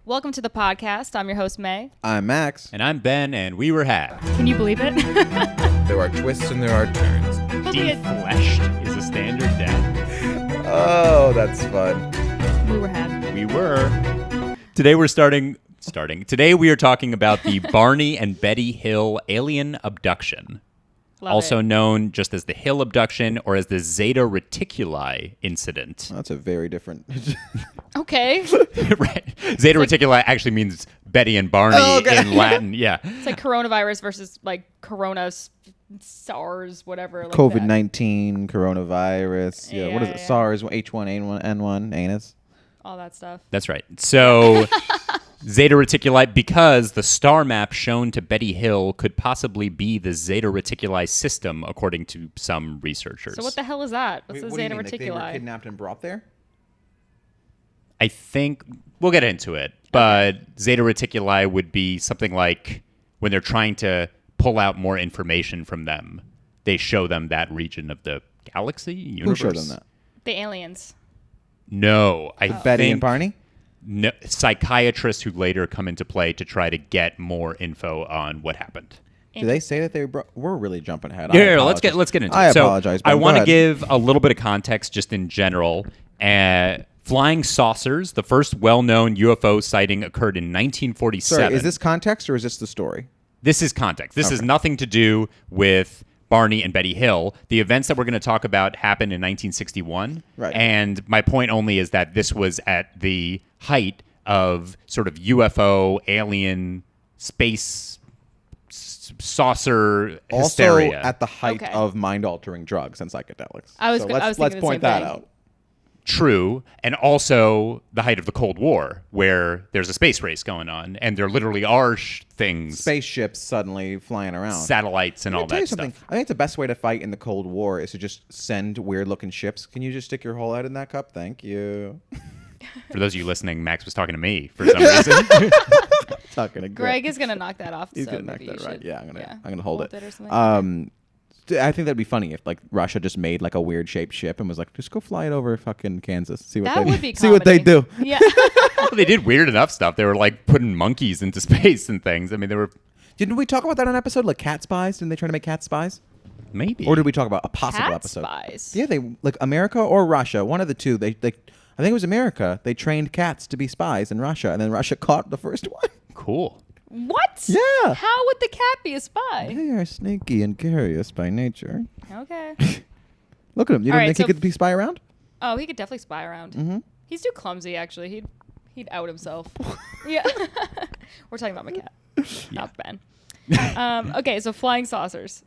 Welcome to the podcast. I'm your host, Mae. I'm Max. And I'm Ben, and we were had. Can you believe it? There are twists and there are turns. Defleshed is a standard death. Oh, that's fun. We were had. We were. Today we're starting. Today we are talking about the Barney and Betty Hill alien abduction. Love also it. known just as the Hill abduction or as the Zeta Reticuli incident. That's a very different. Okay. Right. Zeta Reticuli actually means Betty and Barney in Latin. Yeah. It's like coronavirus versus like SARS, whatever. Like COVID-19, coronavirus. Yeah, what is it? Yeah. SARS, H1N1, anus. all that stuff. That's right. So Zeta Reticuli, because the star map shown to Betty Hill could possibly be the Zeta Reticuli system, according to some researchers. So what the hell is that? What's Wait, the what do you Zeta mean, like they were Reticuli? kidnapped and brought there? I think we'll get into it, but Zeta Reticuli would be something like when they're trying to pull out more information from them, they show them that region of the galaxy, universe. Who showed them that? The aliens. No, I Betty think and Barney? no, psychiatrists who later come into play to try to get more info on what happened. Did they say that they were? We're really jumping ahead. Yeah, let's get into it. I apologize. I Ben. Go want to ahead. give a little bit of context just in general. Flying saucers, the first well-known UFO sighting occurred in 1947. Sorry, is this context or is this the story? This is context. This has nothing to do with Barney and Betty Hill. The events that we're going to talk about happened in 1961. Right. And my point only is that this was at the height of sort of UFO, alien, space, saucer hysteria. Also at the height Okay. of mind-altering drugs and psychedelics. I was let's thinking the point same that thing. out. True, and also the height of the Cold War, where there's a space race going on, and there literally are things, Spaceships suddenly flying around. satellites, and all I'll tell you that something. stuff. I think the best way to fight in the Cold War is to just send weird-looking ships. Can you just stick your whole head in that cup? Thank you. For those of you listening, Max was talking to me for some reason. Talking to Greg is gonna knock that off. He's so gonna knock maybe that you right. should- Yeah, I'm gonna hold it. or something. I think that'd be funny if like Russia just made like a weird shaped ship and was like, just go fly it over fucking Kansas. See what That they would be see what they do. comedy. Yeah. Well, they did weird enough stuff. They were like putting monkeys into space and things. I mean, they were Didn't we talk about that on an episode like cat spies? Didn't they try to make cat spies? maybe. Or did we talk about a possible Cat episode? spies. Yeah, they like America or Russia, one of the two. They I think it was America. They trained cats to be spies in Russia, and then Russia caught the first one. Cool. What? Yeah. How would the cat be a spy? They are sneaky and curious by nature. Okay. Look at him. You All don't right, think he so- could be spy around? Oh, he could definitely spy around. Mm-hmm. He's too clumsy, actually. He'd out himself. Yeah. We're talking about my cat, not Ben. Okay, so flying saucers.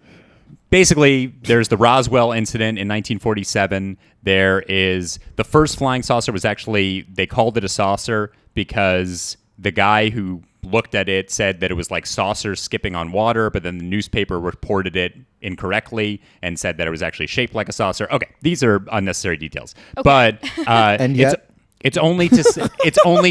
Basically, there's the Roswell incident in 1947. There is the first flying saucer was actually, they called it a saucer because the guy who looked at it said that it was like saucers skipping on water, but then the newspaper reported it incorrectly and said that it was actually shaped like a saucer. Okay, these are unnecessary details. But And yet- it's only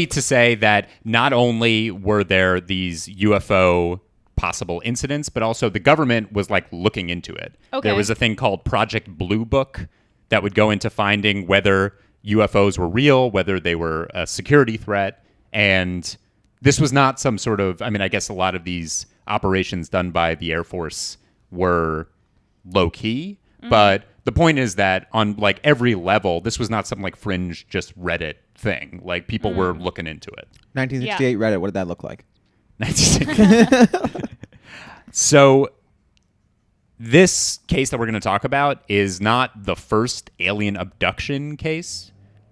to say that not only were there these UFO possible incidents, but also the government was like looking into it. Okay. There was a thing called Project Blue Book that would go into finding whether UFOs were real, whether they were a security threat. And this was not some sort of, I mean, I guess a lot of these operations done by the Air Force were low key, but the point is that on like every level, this was not some like fringe, just Reddit thing. Like people were looking into it. 1968 Reddit. What did that look like? So this case that we're going to talk about is not the first alien abduction case,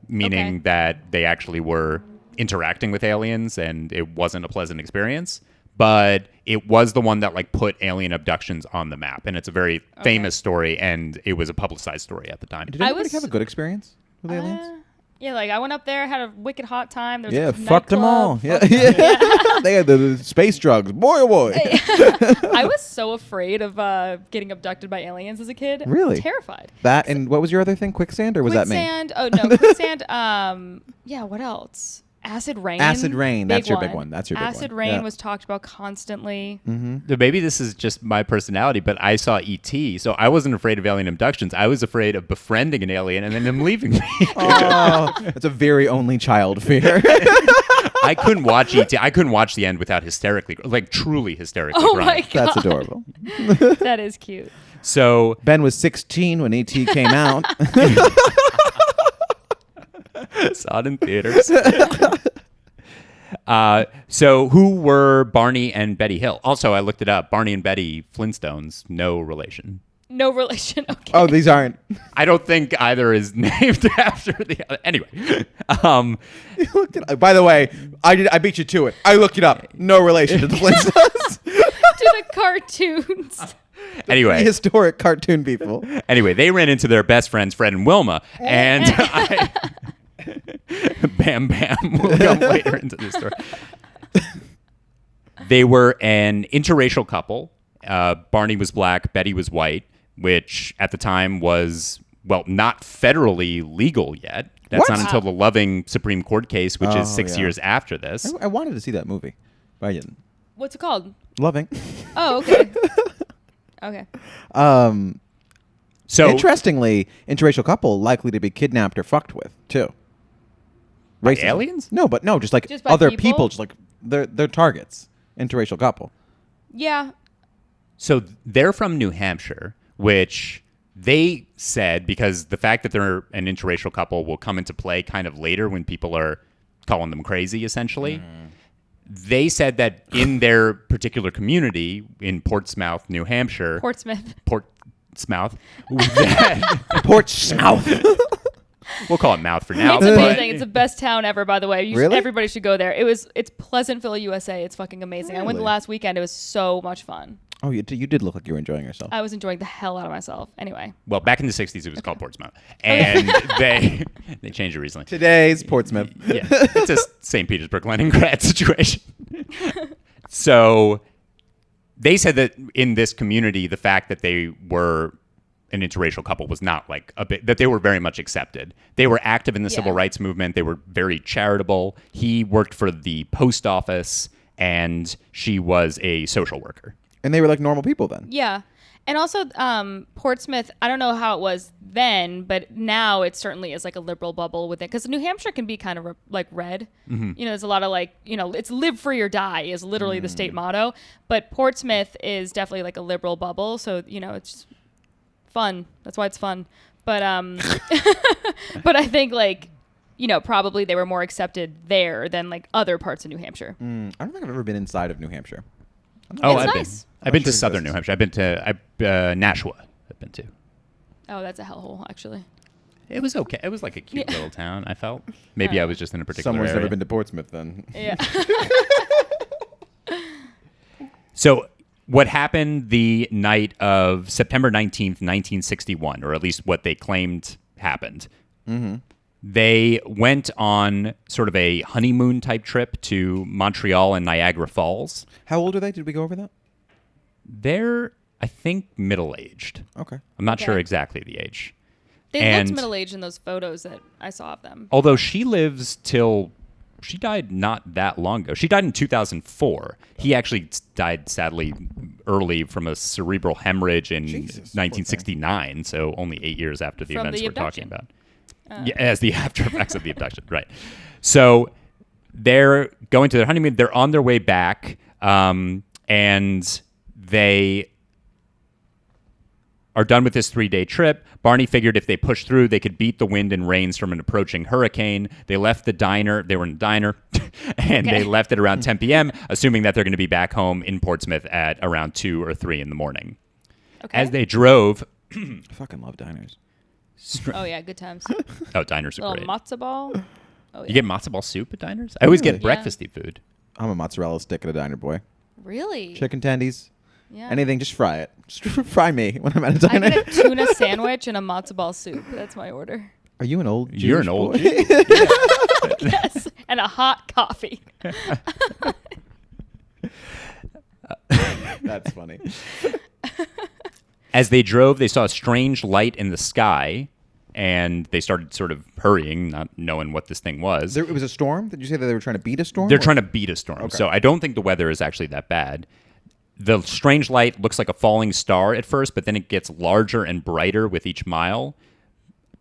meaning Okay. that they actually were interacting with aliens and it wasn't a pleasant experience, but it was the one that like put alien abductions on the map, and it's a very famous story, and it was a publicized story at the time. Did I anybody was- have a good experience with aliens? Yeah, like I went up there, had a wicked hot time. There was Yeah, a fucked them all. nightclub, Yeah, fucked them. yeah. They had the space drugs. Boy, oh boy. I was so afraid of getting abducted by aliens as a kid. Really? Terrified. That and what was your other thing? Quicksand, or was that me? Quicksand. Oh no, quicksand. Yeah. What else? Acid rain. Acid rain, that's your big one. That's your big one. Acid rain Yeah. was talked about constantly. Maybe this is just my personality, but I saw E.T., so I wasn't afraid of alien abductions. I was afraid of befriending an alien and then them leaving me. Oh, that's a very only child fear. I couldn't watch ET. I couldn't watch the end without truly hysterically Oh crying. my God. That's adorable. That is cute. So Ben was 16 when ET came out. saw it in theaters. So who were Barney and Betty Hill? Also, I looked it up. Barney and Betty Flintstones, no relation. No relation. Okay. Oh, these aren't. I don't think either is named after the other. Anyway, You looked it up. By the way, I beat you to it. I looked it up. No relation to the Flintstones. To the cartoons. anyway, Historic cartoon people. Anyway, they ran into their best friends, Fred and Wilma, and Bam Bam will come later into the story. They were an interracial couple. Barney was black, Betty was white, which at the time was, well, not federally legal yet. That's What? not until the Loving Supreme Court case, which is Oh, 6 yeah. years after this. I wanted to see that movie, but I didn't. What's it called? Loving. Oh, okay. Okay. So Interestingly, interracial couple likely to be kidnapped or fucked with too. By Racism. aliens? No, but no, just like Just by other people? just like they're targets. Interracial couple. Yeah. So they're from New Hampshire, which they said, because the fact that they're an interracial couple will come into play kind of later when people are calling them crazy, essentially. They said that in their particular community in Portsmouth, New Hampshire, Portsmouth. Portsmouth. we'll call it Mouth for now. It's but- amazing. It's the best town ever, by the way. Really? Everybody should go there. It's Pleasantville, USA. It's fucking amazing. I went the Really? last weekend. It was so much fun. Oh, you did look like you were enjoying yourself. I was enjoying the hell out of myself. Anyway. Well, back in the 60s, it was called Portsmouth. And they changed it recently. Today's Portsmouth. Yeah, it's a St. Petersburg, Leningrad situation. So they said that in this community, the fact that they were an interracial couple was not like a bit, that they were very much accepted. They were active in the civil rights movement. They were very charitable. He worked for the post office and she was a social worker. And they were like normal people then. Yeah. And also, Portsmouth, I don't know how it was then, but now it certainly is like a liberal bubble with it. Because New Hampshire can be kind of like red. You know, there's a lot of like, you know, it's live free or die is literally the state motto. But Portsmouth is definitely like a liberal bubble. So, you know, it's just fun. That's why it's fun. But, but I think like, you know, probably they were more accepted there than like other parts of New Hampshire. I don't think I've ever been inside of New Hampshire. Oh, It's I've nice. been to sure it southern New exists. Hampshire. I've been to Nashua. I've been to. Oh, that's a hellhole, actually. It was okay. It was like a cute little town, I felt. Maybe I was just in a particular Someone's area. never been to Portsmouth then. Yeah. So what happened the night of September 19th, 1961, or at least what they claimed happened, they went on sort of a honeymoon type trip to Montreal and Niagara Falls. How old are they? Did we go over that? They're, I think, middle-aged. Okay. I'm not sure Okay. exactly the age. They And- looked middle-aged in those photos that I saw of them. Although she lives till... She died not that long ago. She died in 2004. He actually died, sadly, early from a cerebral hemorrhage in Jesus, 1969, so only 8 years after the From events the we're talking abduction. about. Yeah, as the after effects of the abduction, right. So they're going to their honeymoon. They're on their way back, and they are done with this 3-day trip. Barney figured if they pushed through, they could beat the wind and rains from an approaching hurricane. They left the diner. They were in a diner, and they left at around 10 p.m., assuming that they're going to be back home in Portsmouth at around 2 or 3 in the morning. Okay. As they drove... I fucking love diners. Oh, yeah, good times. Oh, diners are Little great. matzo ball. Oh, You yeah. get matzo ball soup at diners? I always get Really? breakfasty food. I'm a mozzarella stick at a diner, boy. Really? Chicken tendies. Yeah. Anything, just fry it. Just fry me when I'm at a I diner. get a tuna sandwich and a matzo ball soup. That's my order. Are you an old You're an Jewish old boy? Jew. Yes. And a hot coffee. That's funny. As they drove, they saw a strange light in the sky, and they started sort of hurrying, not knowing what this thing was. It was a storm? Did you say that they were trying to beat a storm? They're or- trying to beat a storm, Okay. so I don't think the weather is actually that bad. The strange light looks like a falling star at first, but then it gets larger and brighter with each mile.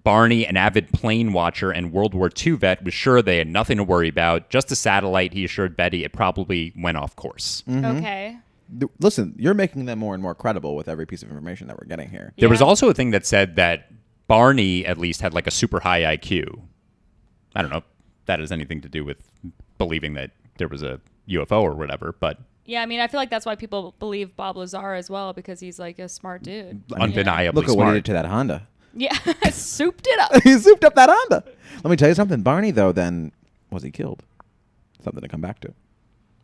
Barney, an avid plane watcher and World War II vet, was sure they had nothing to worry about. Just a satellite, he assured Betty. It probably went off course. Okay. Listen, you're making them more and more credible with every piece of information that we're getting here. There was Yeah. also a thing that said that Barney, at least, had like a super high IQ. I don't know if that has anything to do with believing that there was a UFO or whatever, but Yeah, I mean, I feel like that's why people believe Bob Lazar as well, because he's like a smart dude. undeniably Look at what he smart. did to that Honda. Yeah, souped it up. He souped up that Honda. Let me tell you something. Barney, though, then, was he killed? Something to come back to.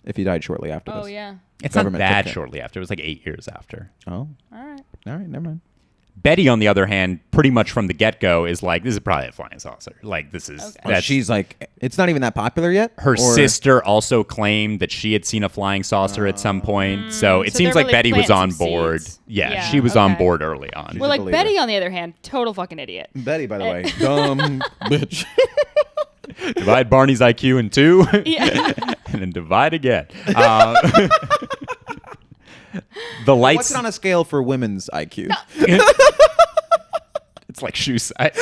If he died shortly after this. Oh, yeah. It's not Government that took him. shortly after. It was like 8 years after. Oh. All right. All right, never mind. Betty, on the other hand, pretty much from the get-go is like, this is probably a flying saucer. Like, this is... Okay. Oh, she's like, it's not even that popular yet? Her Or- sister also claimed that she had seen a flying saucer at some point. So it So seems they're like really Betty was planting on some board. seeds. Yeah, Yeah, she was on okay. board early on. She's Well, a like believer. Betty, on the other hand, total fucking idiot. Betty, by the way, dumb bitch. Divide Barney's IQ in two Yeah. and then divide again. The lights... What's it on a scale for women's IQ? It's like shoe size.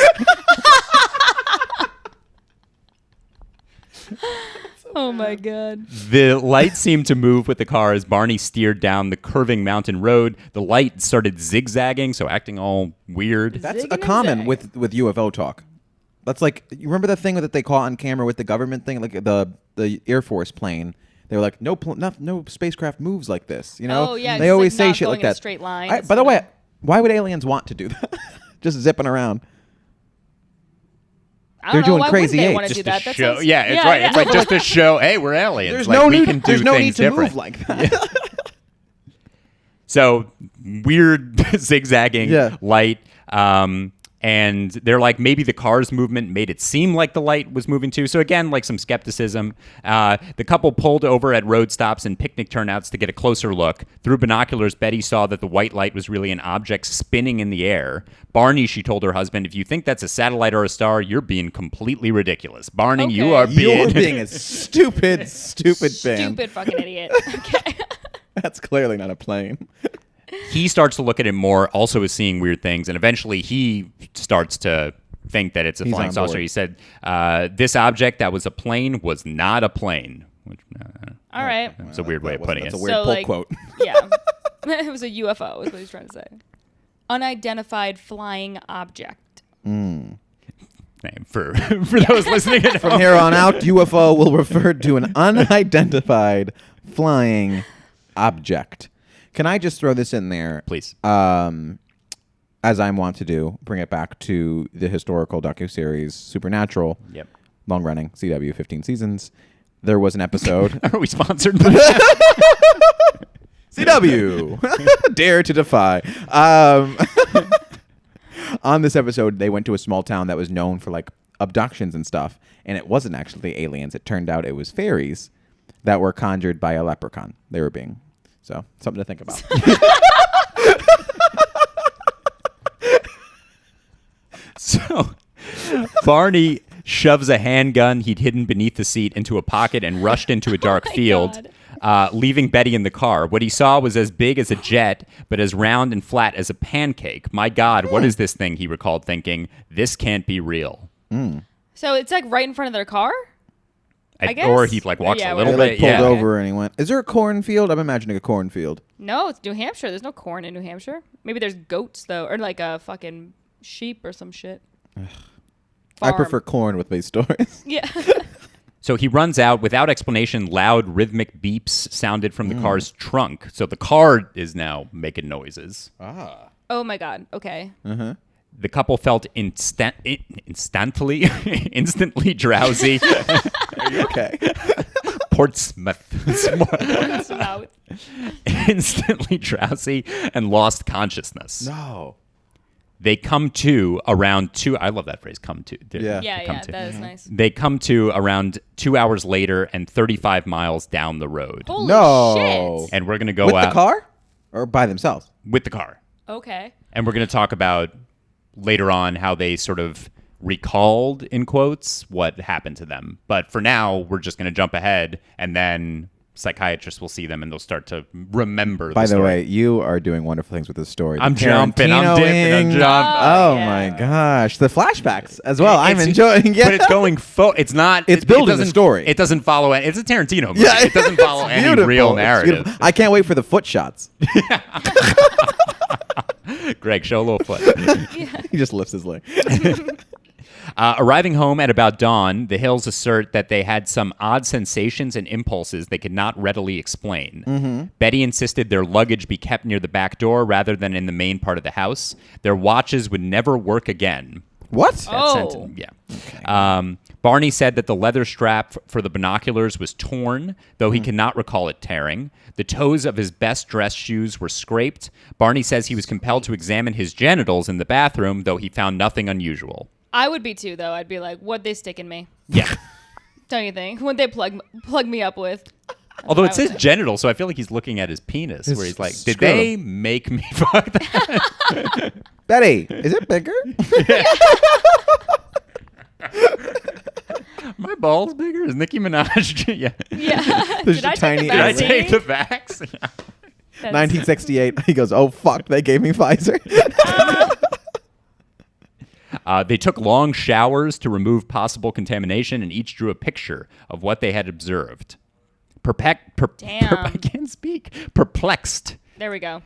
Oh, my God. The light seemed to move with the car as Barney steered down the curving mountain road. The light started zigzagging, so acting all weird. That's Zig a and common zag. with UFO talk. That's like, you remember the thing that they caught on camera with the government thing, like the Air Force plane. They were like, no spacecraft moves like this. You know, Oh, yeah, they it's always like say not shit going like in a that. straight line. By It's the sort way, of- why would aliens want to do that? Just zipping around. I They're don't know, doing why Crazy wouldn't they Eight want to Just do to that? That show, sounds- yeah, it's right. It's like just to show, hey, we're aliens. There's like, no we need. can do There's no things need to different. move like that. So weird zigzagging Yeah. light. And they're like, maybe the car's movement made it seem like the light was moving too. So again, like some skepticism. The couple pulled over at road stops and picnic turnouts to get a closer look. Through binoculars, Betty saw that the white light was really an object spinning in the air. Barney, she told her husband, if you think that's a satellite or a star, you're being completely ridiculous. Barney, Okay. you are You're being... being a stupid fan. Stupid fucking idiot. Okay. That's clearly not a plane. He starts to look at it more, also is seeing weird things, and eventually he starts to think that it's a He's flying on saucer. board. He said, this object that was a plane was not a plane. Which, All right. it's a weird way of putting That's it. a weird So, pull like- quote. Yeah. It was a UFO, is what he's trying to say. Unidentified flying object. For those listening at From home. here on out, UFO will refer to an unidentified flying object. Can I just throw this in there? Please. As I want to do, bring it back to the historical docuseries Supernatural. Yep. Long running, CW, 15 seasons. There was an episode. Are we sponsored by that? CW, Dare to Defy. On this episode, they went to a small town that was known for like abductions and stuff, and it wasn't actually aliens. It turned out it was fairies that were conjured by a leprechaun. They were being so something to think about. So Barney shoves a handgun he'd hidden beneath the seat into a pocket and rushed into a dark field, leaving Betty in the car. What he saw was as big as a jet, but as round and flat as a pancake. My God, what is this thing? He recalled thinking, this can't be real. So it's like right in front of their car? I guess. Or he like walks Yeah, a little They whatever. like bit. pulled Yeah. over and he went. Is there a cornfield? I'm imagining a cornfield. No, it's New Hampshire. There's no corn in New Hampshire. Maybe there's goats, though, or like a fucking sheep or some shit. I Farm. prefer corn with these stories. Yeah. So he runs out without explanation. Loud rhythmic beeps sounded from the car's trunk. So the car is now making noises. Oh my God. Okay. The couple felt instantly drowsy. Are you okay? Portsmouth. Mouth. Instantly drowsy and lost consciousness. No. They come to around 2. I love that phrase, come to. Yeah. Yeah, Come yeah, to. that is nice. They come to around 2 hours later and 35 miles down the road. Holy No. shit. And we're going to go With out the car or by themselves? with the car. Okay. And we're going to talk about later on how they sort of recalled, in quotes, what happened to them. But for now, we're just going to jump ahead and then psychiatrist will see them and they'll start to remember By the story. way, you are doing wonderful things with this story. I'm The jumping, I'm dipping, I'm Tarantinoing. jumping. Oh yeah. my gosh, the flashbacks as well. I'm It's- enjoying. Yeah, But it's going. It's not. It's it building the doesn't- story. It doesn't follow. It's a Tarantino movie. Yeah, It doesn't follow it's any beautiful. real It's narrative. beautiful. I can't wait for the foot shots. Greg, show a little foot. He just lifts his leg. Arriving home at about dawn, the Hills assert that they had some odd sensations and impulses they could not readily explain. Mm-hmm. Betty insisted their luggage be kept near the back door rather than in the main part of the house. Their watches would never work again. What? Oh. Yeah. Barney said that the leather strap for the binoculars was torn, though he cannot recall it tearing. The toes of his best dress shoes were scraped. Barney says he was compelled to examine his genitals in the bathroom, though he found nothing unusual. I would be too, though. I'd be like, "What'd they stick in me?" Yeah. Don't you think? What'd they plug me up with? Although what it I would says say. genital, so I feel like he's looking at his penis, His where he's like, "Did scrotum. they make me fuck that?" Betty, is it bigger? My balls bigger? Is Nicki Minaj? Yeah. Yeah. There's Did a I tiny take the Did I area. take vaccine? the vax? Yeah. That's- 1968. He goes, oh fuck, they gave me Pfizer. They took long showers to remove possible contamination, and each drew a picture of what they had observed. Damn. I can't speak. Perplexed. There we go.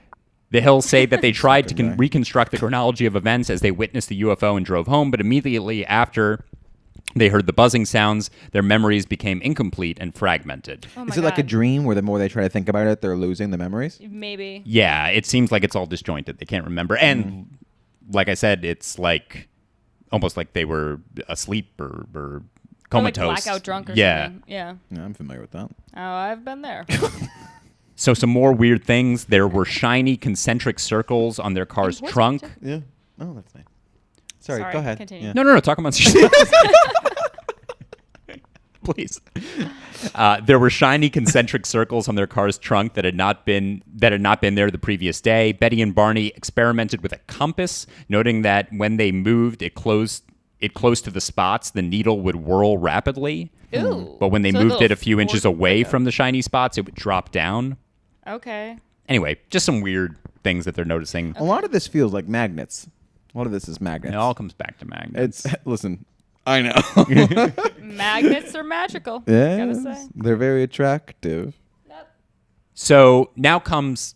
The Hills say that they tried to Fucking guy. reconstruct the chronology of events as they witnessed the UFO and drove home, but immediately after they heard the buzzing sounds, their memories became incomplete and fragmented. Oh my Is it like a God. dream where the more they try to think about it, they're losing the memories? Maybe. Yeah, it seems like it's all disjointed. They can't remember. And like I said, it's like almost like they were asleep or Or like comatose. blackout drunk or yeah. something. Yeah. Yeah, I'm familiar with that. Oh, I've been there. So some more weird things. There were shiny concentric circles on their car's What's trunk. that? Yeah. Oh, that's nice. Sorry, Sorry, go ahead. continue. Yeah. No, talk about please. There were shiny concentric circles on their car's trunk that had not been there the previous day. Betty and Barney experimented with a compass, noting that when they moved it close to the spots, the needle would whirl rapidly. Ooh. But when they So moved it little a few inches force- away from the shiny spots, it would drop down. Okay. Anyway, just some weird things that they're noticing. A lot of this feels like magnets. A lot of this is magnets. It all comes back to magnets. It's listen. I know. Magnets are magical. Yeah, Gotta say. they're very attractive. So now comes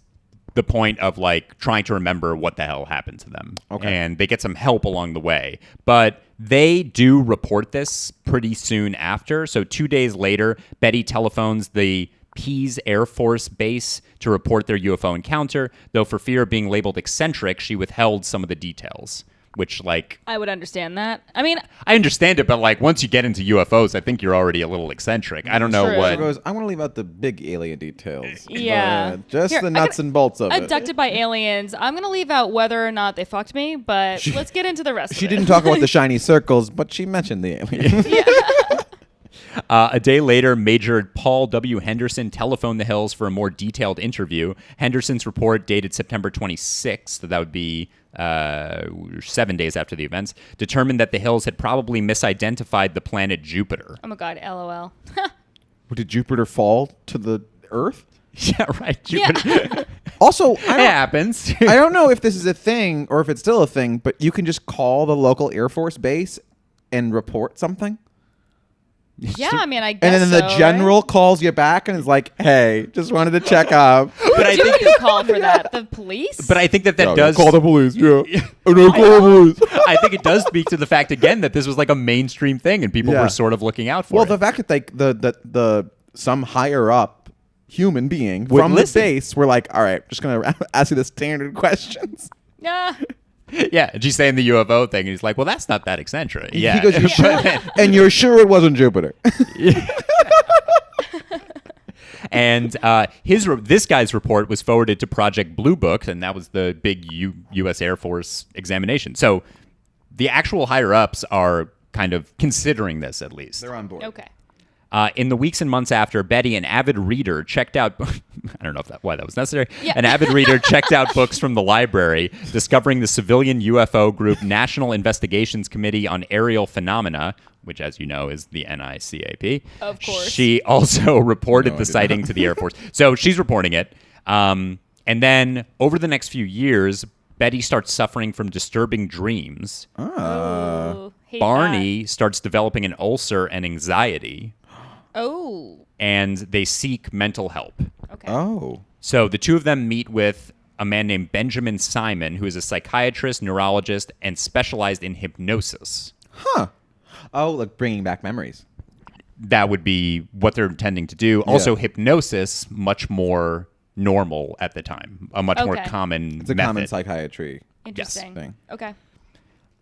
the point of like trying to remember what the hell happened to them. Okay. And they get some help along the way. But they do report this pretty soon after. So 2 days later, Betty telephones the Pease Air Force Base to report their UFO encounter, though for fear of being labeled eccentric, she withheld some of the details. Which, like, I would understand that. I mean, I understand it, but like once you get into UFOs, I think you're already a little eccentric. I don't know True. what. So goes, I want to leave out the big alien details. Yeah. but just Here, the I nuts got and bolts of it. abducted by aliens. I'm gonna leave out whether or not they fucked me, but let's get into the rest. She of it. didn't talk about the shiny circles, but she mentioned the alien. A day later, Major Paul W. Henderson telephoned the Hills for a more detailed interview. Henderson's report, dated September 26th, so that would be 7 days after the events, determined that the Hills had probably misidentified the planet Jupiter. Oh my god, LOL. Did Jupiter fall to the Earth? Yeah, right. Jupiter. Also, It happens. I don't know if this is a thing or if it's still a thing, but you can just call the local Air Force base and report something. Yeah, I mean, I guess. And then the so, general right? calls you back and is like, "Hey, just wanted to check up." But I Who think do you call for that? The police? But I think that does call the police. Yeah, no, call the police. I think it does speak to the fact again that this was like a mainstream thing and people Yeah. were sort of looking out for Well, it. the fact that like the some higher up human being Would from listen. the base were like, "All right, just gonna ask you the standard questions." Yeah. Yeah, and she's saying the UFO thing, and he's like, "Well, that's not that eccentric." Yeah, He goes, "You sure?" And you're sure it wasn't Jupiter? and this guy's report was forwarded to Project Blue Book, and that was the big U.S. Air Force examination. So the actual higher ups are kind of considering this, at least. They're on board. Okay. In the weeks and months after, Betty, an avid reader, checked out... I don't know why that was necessary. Yeah. An avid reader checked out books from the library, discovering the civilian UFO group National Investigations Committee on Aerial Phenomena, which, as you know, is the NICAP. Of course. She also reported No, I the did sighting not. to the Air Force. So she's reporting it. And then over the next few years, Betty starts suffering from disturbing dreams. Ooh, hate Barney starts developing an ulcer and anxiety. that. Oh. And they seek mental help. Okay. Oh. So the two of them meet with a man named Benjamin Simon, who is a psychiatrist, neurologist, and specialized in hypnosis. Huh. Oh, like bringing back memories. That would be what they're intending to do. Also, hypnosis, much more normal at the time, a much more Okay. common It's a method. common psychiatry Interesting. thing. Okay.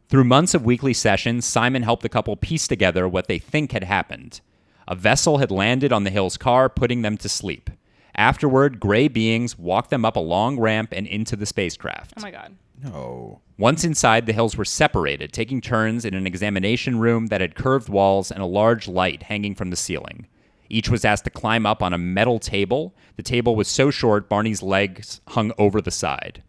Through months of weekly sessions, Simon helped the couple piece together what they think had happened. A vessel had landed on the Hill's car, putting them to sleep. Afterward, gray beings walked them up a long ramp and into the spacecraft. Oh my God. No. Once inside, the Hills were separated, taking turns in an examination room that had curved walls and a large light hanging from the ceiling. Each was asked to climb up on a metal table. The table was so short, Barney's legs hung over the side.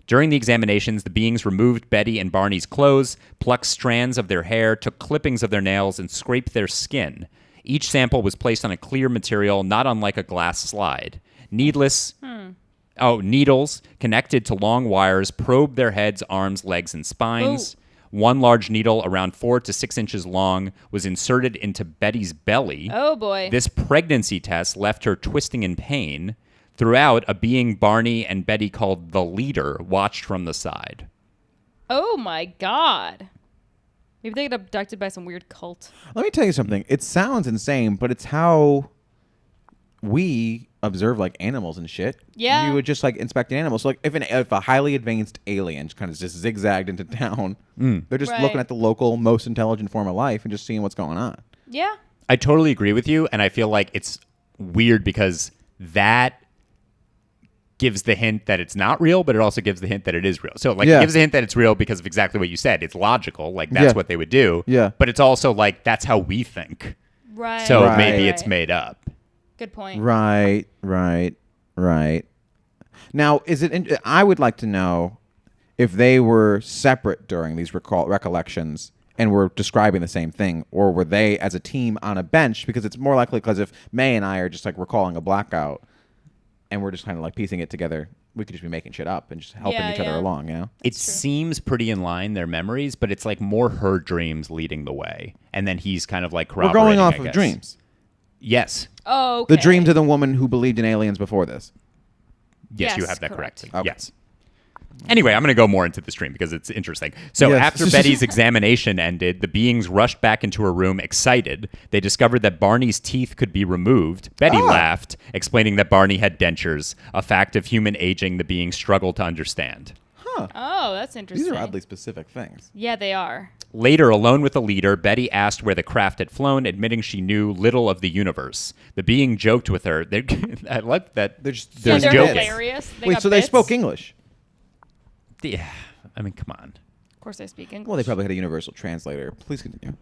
During the examinations, the beings removed Betty and Barney's clothes, plucked strands of their hair, took clippings of their nails, and scraped their skin. Each sample was placed on a clear material, not unlike a glass slide. Needles connected to long wires probed their heads, arms, legs, and spines. Ooh. One large needle, around 4 to 6 inches long, was inserted into Betty's belly. Oh boy. This pregnancy test left her twisting in pain. Throughout, a being Barney and Betty called the Leader watched from the side. Oh my God. Maybe they get abducted by some weird cult. Let me tell you something. It sounds insane, but it's how we observe like animals and shit. Yeah. You would just like inspect an animal. So like if a highly advanced alien kind of just zigzagged into town, they're just Right. looking at the local most intelligent form of life and just seeing what's going on. Yeah. I totally agree with you, and I feel like it's weird because that gives the hint that it's not real, but it also gives the hint that it is real. So, like, Yeah. it gives the hint that it's real because of exactly what you said. It's logical. Like, that's Yeah. what they would do. Yeah. But it's also, like, that's how we think. Right. So Right. maybe it's Right. made up. Good point. Right. Now, I would like to know if they were separate during these recollections and were describing the same thing, or were they as a team on a bench? Because it's more likely because if Mae and I are just like recalling a blackout and we're just kind of like piecing it together, we could just be making shit up and just helping Yeah, each other yeah. along, you know? It seems pretty in line, their memories, but it's like more her dreams leading the way. And then he's kind of like We're corroborating, going off I of guess. dreams. Yes. Oh, okay. The dreams of the woman who believed in aliens before this. Yes, you Yes, have that correct. correct. Okay. Yes. Anyway, I'm going to go more into the stream because it's interesting. So Yes. after Betty's examination ended, the beings rushed back into her room excited. They discovered that Barney's teeth could be removed. Betty laughed, explaining that Barney had dentures, a fact of human aging the beings struggled to understand. Oh, that's interesting. These are oddly specific things. Yeah, they are. Later, alone with the leader, Betty asked where the craft had flown, admitting she knew little of the universe. The being joked with her. I like that. They're just Yeah, they're joking. hilarious. They Wait, got so they bits. spoke English? Yeah, I mean, come on. Of course, they speak English. Well, they probably had a universal translator. Please continue.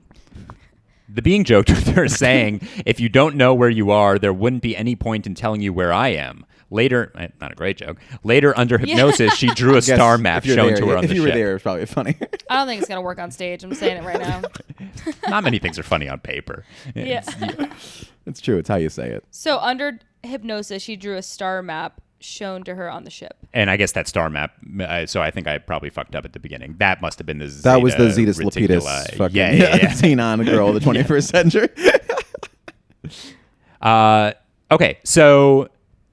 The being joked with her, saying, if you don't know where you are, there wouldn't be any point in telling you where I am. Later, not a great joke, later under hypnosis, she drew a Guess star map if you're shown there, to her on if the you were ship. there, it was probably funny. I don't think it's gonna work on stage. I'm saying it right now. Not many things are funny on paper. Yeah. It's true. It's how you say it. So under hypnosis, she drew a star map shown to her on the ship. And I guess that star map, so I think I probably fucked up at the beginning. That must have been the That was the Zetus Reticuli. Lapidus fucking Yeah. Xenon girl of the 21st century. Okay, so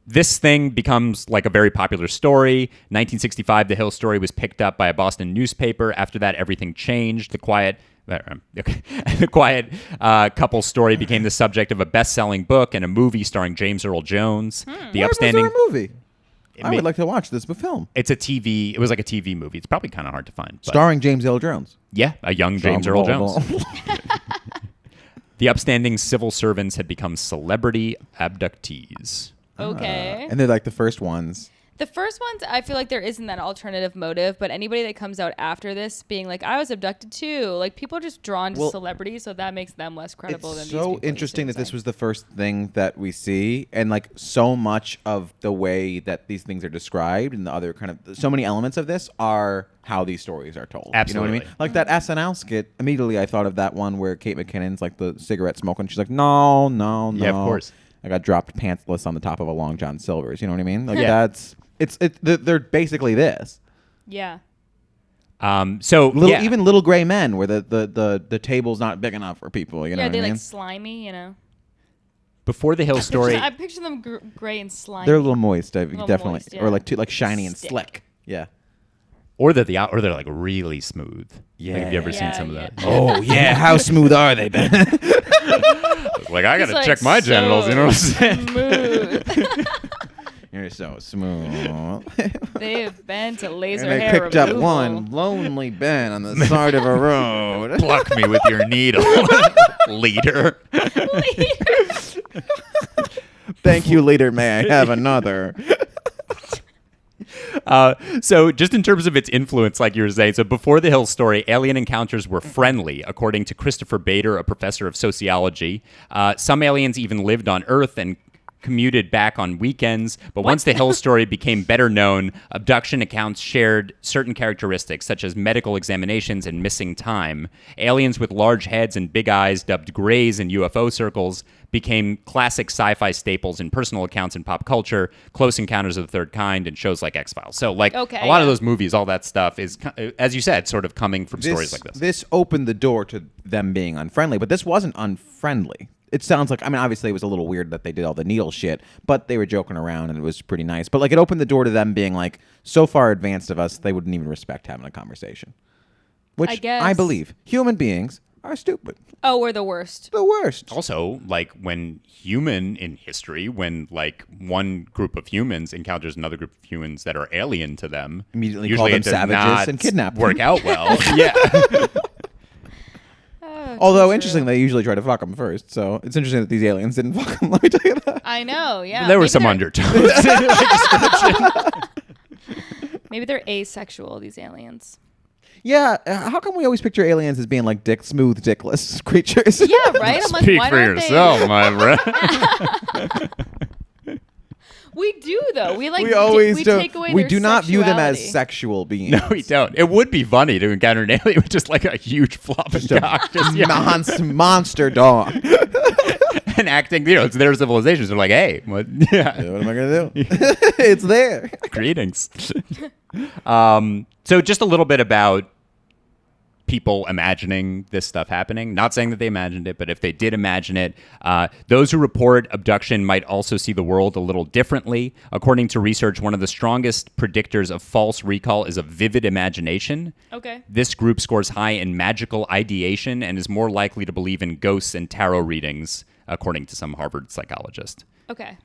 this thing becomes like a very popular story. 1965, the Hill story was picked up by a Boston newspaper. After that, everything changed. The quiet couple story became the subject of a best-selling book and a movie starring James Earl Jones. The Why upstanding. was there a movie? I ma- would like to watch this film. It's a TV. It was like a TV movie. It's probably kind of hard to find. But Starring James L. Jones. yeah, a young James Earl Jones. The upstanding civil servants had become celebrity abductees. Okay. And they're like the first ones. The first ones, I feel like there isn't that alternative motive, but anybody that comes out after this being like, I was abducted too, like people are just drawn to celebrities, so that makes them less credible than these people. It's so interesting that this was the first thing that we see, and like so much of the way that these things are described and the other kind of so many elements of this are how these stories are told. Absolutely. You know what I mean? Like that SNL skit, immediately I thought of that one where Kate McKinnon's like the cigarette smoking. She's like, no. Yeah, of course. I got dropped pantsless on the top of a Long John Silver's. You know what I mean? Like they're basically this. Yeah. Even Little Gray Men, where the table's not big enough for people. You know what I mean? Yeah, they like slimy. You know. Before the Hill story, I picture them gray and slimy. They're a little moist, definitely, moist, yeah. or like shiny and slick. Yeah. or they're like really smooth. Yeah. Like, have you ever seen some of that? Oh yeah, how smooth are they, Ben? Like I gotta check my genitals. You know what I'm saying? Smooth. You're so smooth. They have been to laser And they hair picked up removal. one lonely Ben on the side of a road. Pluck me with your needle, leader. Thank you, leader. May I have another? So just in terms of its influence, like you were saying, so before the Hill story, alien encounters were friendly, according to Christopher Bader, a professor of sociology. Some aliens even lived on Earth and commuted back on weekends, but once the Hill story became better known, abduction accounts shared certain characteristics, such as medical examinations and missing time. Aliens with large heads and big eyes, dubbed grays in UFO circles, became classic sci-fi staples in personal accounts in pop culture, Close Encounters of the Third Kind, and shows like X-Files. So, like, a lot of those movies, all that stuff is, as you said, sort of coming from stories like this. This opened the door to them being unfriendly, but this wasn't unfriendly. It sounds like, I mean, obviously it was a little weird that they did all the needle shit, but they were joking around and it was pretty nice. But, like, it opened the door to them being, like, so far advanced of us, they wouldn't even respect having a conversation. Which I guess. I believe human beings are stupid. Oh, we're the worst. The worst. Also, like, when in history, when, like, one group of humans encounters another group of humans that are alien to them, Immediately usually call them it does savages not and kidnap them. work out well. Yeah. Although, interesting, they usually try to fuck them first. So it's interesting that these aliens didn't fuck them. Let me tell you that. I know, yeah. There were some undertones. Maybe they're asexual, these aliens. Yeah, how come we always picture aliens as being like smooth, dickless creatures? Yeah, right? I'm like, Speak why for aren't yourself, my friend. We do, though. We we always we do. take away We their do not view them as sexuality. sexual beings. No, we don't. It would be funny to encounter an alien with just like a huge flopping cock, just monster dog. and acting. You know, it's their civilizations. They're like, hey, what? Yeah, What am I gonna do? It's there. greetings. So just a little bit about people imagining this stuff happening. Not saying that they imagined it, but if they did imagine it, those who report abduction might also see the world a little differently. According to research, one of the strongest predictors of false recall is a vivid imagination. Okay. This group scores high in magical ideation and is more likely to believe in ghosts and tarot readings, according to some Harvard psychologist. Okay.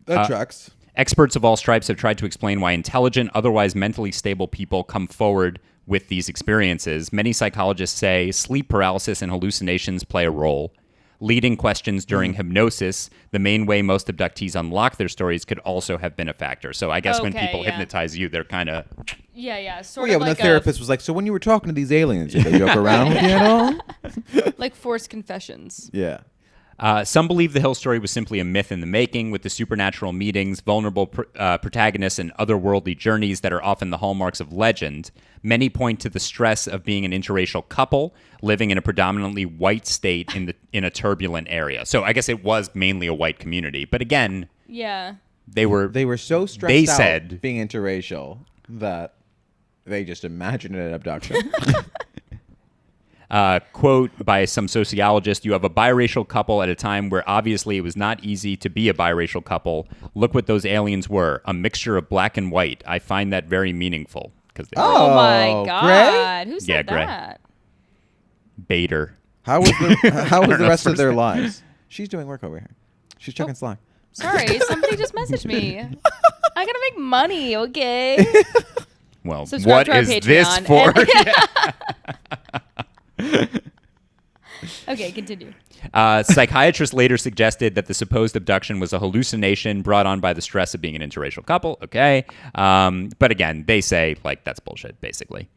That tracks. Experts of all stripes have tried to explain why intelligent, otherwise mentally stable people come forward with these experiences. Many psychologists say sleep paralysis and hallucinations play a role. Leading questions during hypnosis, the main way most abductees unlock their stories, could also have been a factor. So I guess when people hypnotize you, they're kind of... Yeah. Well, yeah, when the therapist was like, so when you were talking to these aliens, did they joke around with you at all? like forced confessions. Yeah. Some believe the Hill story was simply a myth in the making, with the supernatural meetings, vulnerable protagonists, and otherworldly journeys that are often the hallmarks of legend. Many point to the stress of being an interracial couple living in a predominantly white state in a turbulent area. So I guess it was mainly a white community. But again, they were so stressed out said, being interracial that they just imagined an abduction. Quote by some sociologist, you have a biracial couple at a time where obviously it was not easy to be a biracial couple. Look what those aliens were, a mixture of black and white. I find that very meaningful. Oh my God. Who said Gray. that? Bader. How was the rest of their lives? She's doing work over here. She's checking Slack. Sorry, somebody just messaged me. I gotta make money, okay? Well, Subscribe what to our is this Patreon for? Okay, continue. Psychiatrists later suggested that the supposed abduction was a hallucination brought on by the stress of being an interracial couple. Okay. But again, they say, like, that's bullshit, basically.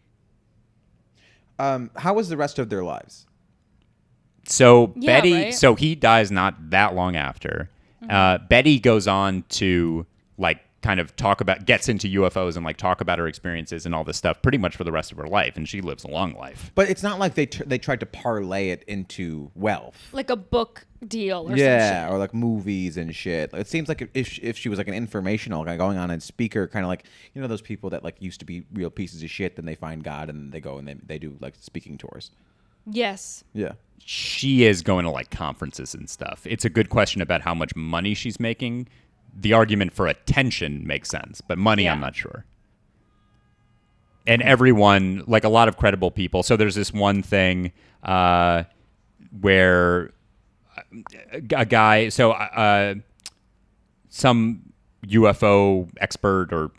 How was the rest of their lives? So Yeah, Betty, right? so he dies not that long after. Betty goes on to, like, kind of gets into UFOs and, like, talk about her experiences and all this stuff pretty much for the rest of her life, and she lives a long life. But it's not like they tried to parlay it into wealth. Like a book deal or some Yeah, shit. or like movies and shit. It seems like if she was like an informational guy going on and speaker, kind of like, you know, those people that like used to be real pieces of shit, then they find God and they go and they do like speaking tours. Yes. Yeah. She is going to, like, conferences and stuff. It's a good question about how much money she's making. The argument for attention makes sense, but money, Yeah. I'm not sure. And everyone, like a lot of credible people. So there's this one thing where a guy, some UFO expert or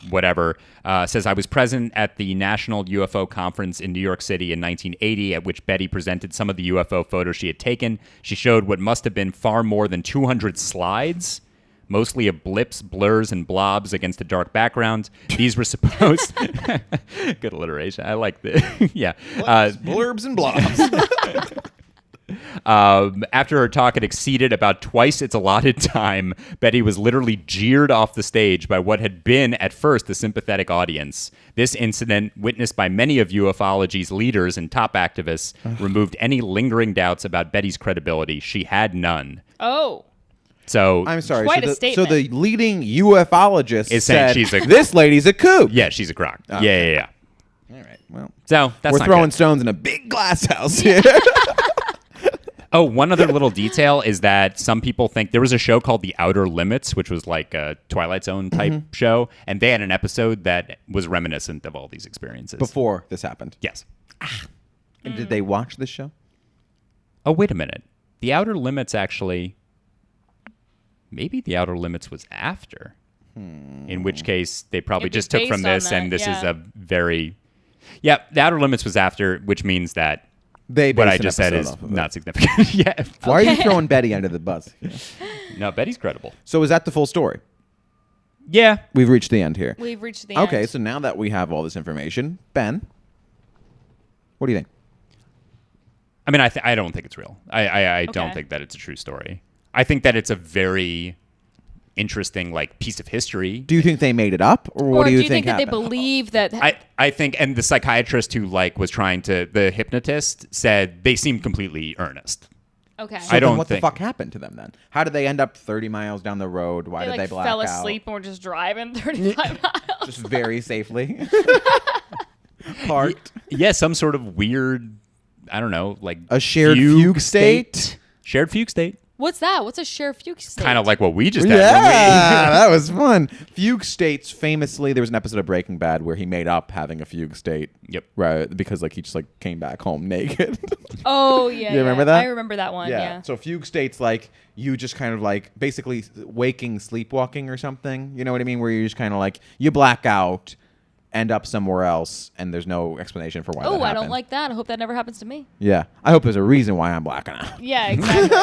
whatever says, I was present at the National UFO Conference in New York City in 1980, at which Betty presented some of the UFO photos she had taken. She showed what must have been far more than 200 slides, mostly of blips, blurs, and blobs against a dark background. These were supposed... Good alliteration. I like this. Yeah. Blurbs and blobs. After her talk had exceeded about twice its allotted time, Betty was literally jeered off the stage by what had been, at first, a sympathetic audience. This incident, witnessed by many of ufology's leaders and top activists, removed any lingering doubts about Betty's credibility. She had none. Oh. So I'm sorry. Quite so, a the, statement. so the leading ufologist Is saying said, she's a- this lady's a kook. yeah, she's a crock. Okay. Yeah. All right. Well, So that's we're not throwing good. stones in a big glass house here. Oh, one other little detail is that some people think there was a show called The Outer Limits, which was like a Twilight Zone type show, and they had an episode that was reminiscent of all these experiences. Before this happened. Yes. And did they watch this show? Oh, wait a minute. The Outer Limits actually... Maybe The Outer Limits was after. In which case, they probably It'd be just took from based on this, that, and this is yeah. a very... Yeah, The Outer Limits was after, which means that They what based I an just said episode is off of it. not significant. Yeah. Why are you Okay. throwing Betty under the bus? No, Betty's credible. So is that the full story? Yeah. We've reached the end here. We've reached the end. Okay, so now that we have all this information, Ben, what do you think? I mean, I don't think it's real. I don't Okay. think that it's a true story. I think that it's a very interesting, like, piece of history. Do you think they made it up, or what Or do you think that they happened? believe that? I think, and the psychiatrist who, like, was trying to, the hypnotist said they seemed completely earnest. Okay. So I don't then what think- the fuck happened to them then? How did they end up 30 miles down the road? Why they did like they black fell out? asleep and were just driving 35 miles. Just very safely. Parked. Yeah, some sort of weird, I don't know, like A shared fugue state? Shared fugue state. What's that? What's a shared fugue state? Kind of like what we just Yeah, had. that was fun. Fugue states, famously, there was an episode of Breaking Bad where he made up having a fugue state. Yep. Right, because like he just like came back home naked. Oh yeah. You remember yeah. that? I remember that one. Yeah. So fugue states like you just kind of like basically waking, sleepwalking or something. You know what I mean? Where you just kind of like you black out, end up somewhere else, and there's no explanation for why. Oh, that I happened. don't like that. I hope that never happens to me. Yeah, I hope there's a reason why I'm blacking out. Yeah, exactly.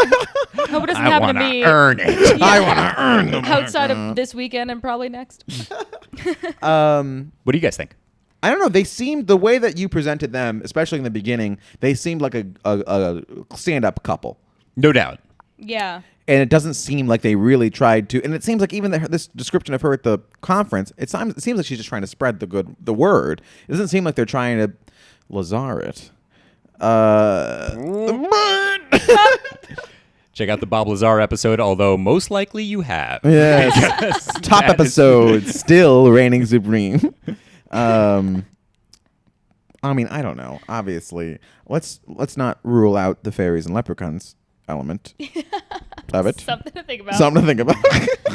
Hope it doesn't I happen want to to me earn it. I want to earn them. outside of this weekend and probably next. What do you guys think? I don't know. They seemed the way that you presented them, especially in the beginning. They seemed like a stand-up couple, No doubt. Yeah. and it doesn't seem like they really tried to. And it seems like even this description of her at the conference, it seems like she's just trying to spread the word. It doesn't seem like they're trying to Lazar it. Check out the Bob Lazar episode, although most likely you have. Yes. Top That is- episode, still reigning supreme. I mean, I don't know. Obviously, let's not rule out the fairies and leprechauns element of it. Something to think about. Something to think about.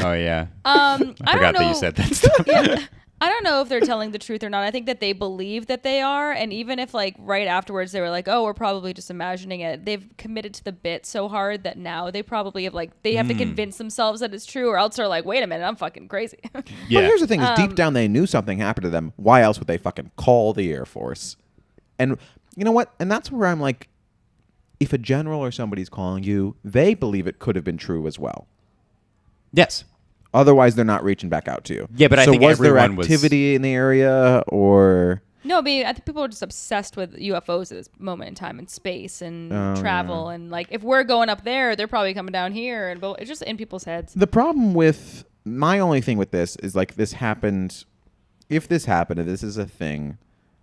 Oh, yeah. I I forgot don't know. that you said that stuff. Yeah. I don't know if they're telling the truth or not. I think that they believe that they are, and even if like right afterwards they were like, "Oh, we're probably just imagining it," they've committed to the bit so hard that now they probably have like they have to convince themselves that it's true, or else they're like, "Wait a minute, I'm fucking crazy." Yeah. But here's the thing: is deep down they knew something happened to them. Why else would they fucking call the Air Force? And you know what? And that's where I'm like, if a general or somebody's calling you, they believe it could have been true as well. Yes. Otherwise, they're not reaching back out to you. Yeah, but I think was there everyone was- activity in the area, or No, I mean, I think people are just obsessed with UFOs at this moment in time and space and travel. And like, if we're going up there, they're probably coming down here. And it's just in people's heads. the problem with my only thing with this is like this happened. If this happened, if this is a thing,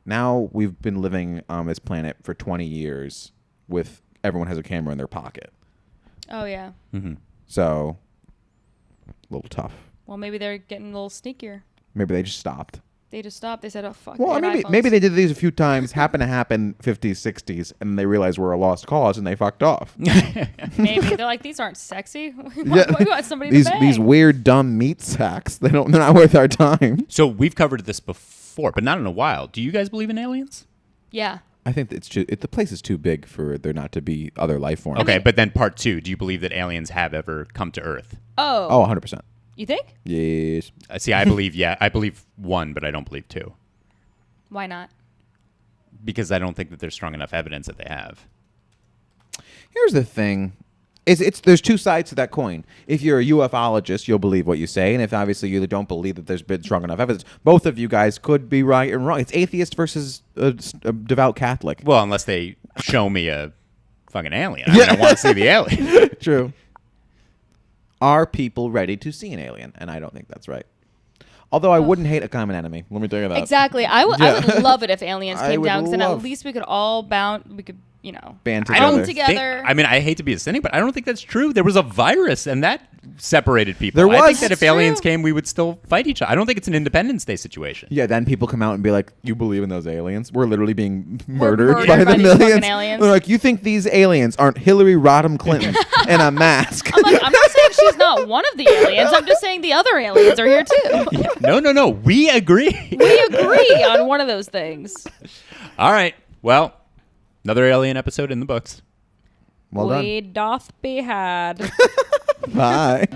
now we've been living on this planet for 20 years with everyone has a camera in their pocket. Oh, yeah. Mm-hmm. So, a little tough. Well, maybe they're getting a little sneakier. Maybe they just stopped. They just stopped. They said, oh, fuck. Well, they had maybe iPhones. they did these a few times, happened to happen 50s, 60s, and they realized we're a lost cause and they fucked off. Maybe. They're like, these aren't sexy. We want somebody these to bang. these weird, dumb meat sacks, they're not worth our time. So we've covered this before, but not in a while. Do you guys believe in aliens? Yeah. I think it's the place is too big for there not to be other life forms. Okay, but then part 2, do you believe that aliens have ever come to Earth? Oh. Oh, 100%. You think? Yes. See, I believe, I believe 1, but I don't believe 2. Why not? Because I don't think that there's strong enough evidence that they have. Here's the thing. There's two sides to that coin. If you're a ufologist, you'll believe what you say, and if obviously you don't believe that there's been strong enough evidence, both of you guys could be right and wrong. It's atheist versus a devout Catholic. Well, unless they show me a fucking alien. I mean, I want to see the alien. True. Are people ready to see an alien? And I don't think that's right. Although I wouldn't hate a common enemy. Let me tell you that. Exactly. I would love it if aliens I came would down, because then at love- least we could all band Band come together. together. I mean, I hate to be a cynic, but I don't think that's true. There was a virus, and that separated people. There I was. think that if That's aliens true. came, we would still fight each other. I don't think it's an Independence Day situation. Yeah, then people come out and be like, "You believe in those aliens? We're literally being murdered murdered by by the these millions." fucking aliens. They're like, "You think these aliens aren't Hillary Rodham Clinton in a mask?" I'm like, I'm not saying she's not one of the aliens. I'm just saying the other aliens are here too. No. We agree. We agree on one of those things. All right. Well, another alien episode in the books. Well done. We doth be had. Bye.